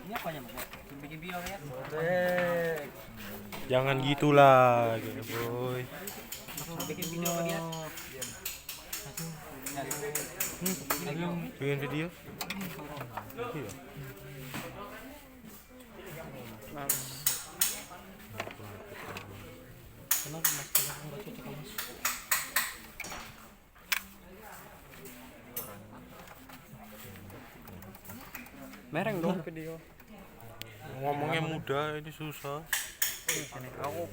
Ini apa ya, Mas? Bikin video ya. Jangan gitulah, gitu, boy. Bikin video lagi ya. Bikin video. Iya. Kenapa Mas? Kenapa enggak cocok Mas? Mereng dong video. Ngomongnya mudah, ini susah. Aku